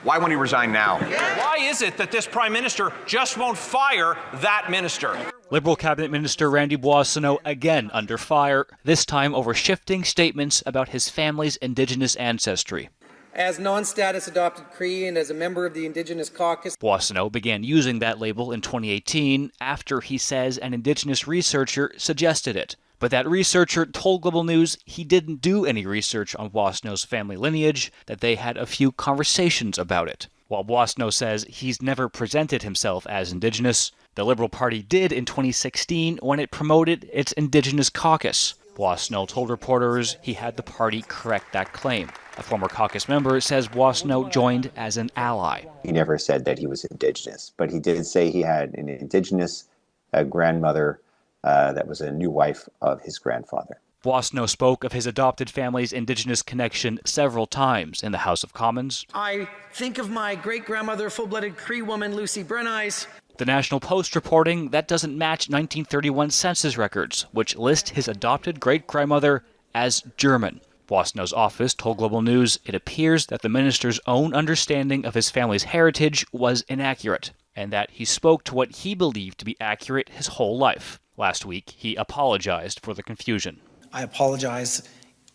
Why won't he resign now? Why is it that this Prime Minister just won't fire that minister? Liberal Cabinet Minister Randy Boissonnault again under fire, this time over shifting statements about his family's Indigenous ancestry. As non-status adopted Cree and as a member of the Indigenous caucus. Boissonnault began using that label in 2018 after he says an Indigenous researcher suggested it. But that researcher told Global News he didn't do any research on Boissonnault's family lineage, that they had a few conversations about it. While Boissonnault says he's never presented himself as Indigenous, the Liberal Party did in 2016 when it promoted its Indigenous caucus. Boissonnault told reporters he had the party correct that claim. A former caucus member says Boissonnault joined as an ally. He never said that he was Indigenous, but he did say he had an Indigenous grandmother that was a new wife of his grandfather. Boissonnault spoke of his adopted family's Indigenous connection several times in the House of Commons. I think of my great-grandmother, full-blooded Cree woman, Lucy Bruneyes. The National Post reporting that doesn't match 1931 census records, which list his adopted great-grandmother as German. Boissonnault's office told Global News it appears that the minister's own understanding of his family's heritage was inaccurate, and that he spoke to what he believed to be accurate his whole life. Last week, he apologized for the confusion. I apologize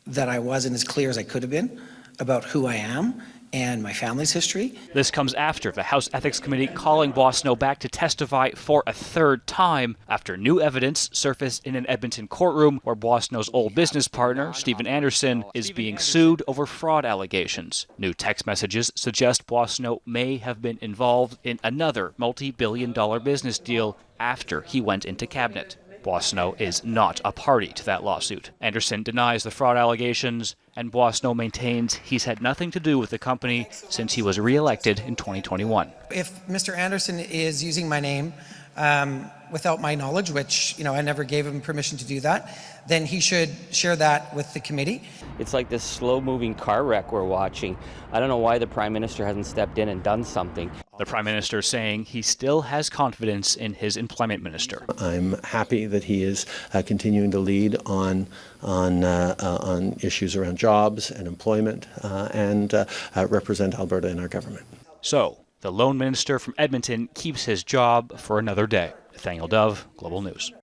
that I wasn't as clear as I could have been about who I am and my family's history. This comes after the House Ethics Committee calling Boissonnault back to testify for a third time after new evidence surfaced in an Edmonton courtroom where Boissonnault's old business partner, Stephen Anderson, is being sued over fraud allegations. New text messages suggest Boissonnault may have been involved in another multi-billion-dollar business deal after he went into cabinet. Boissonnault is not a party to that lawsuit. Anderson denies the fraud allegations, and Boissonnault maintains he's had nothing to do with the company since he was re-elected in 2021. If Mr. Anderson is using my name without my knowledge, which I never gave him permission to do that, then he should share that with the committee. It's like this slow-moving car wreck we're watching. I don't know why the Prime Minister hasn't stepped in and done something. The Prime Minister saying he still has confidence in his Employment Minister. I'm happy that he is continuing to lead on issues around jobs and employment and represent Alberta in our government. So, the lone minister from Edmonton keeps his job for another day. Nathaniel Dove, Global News.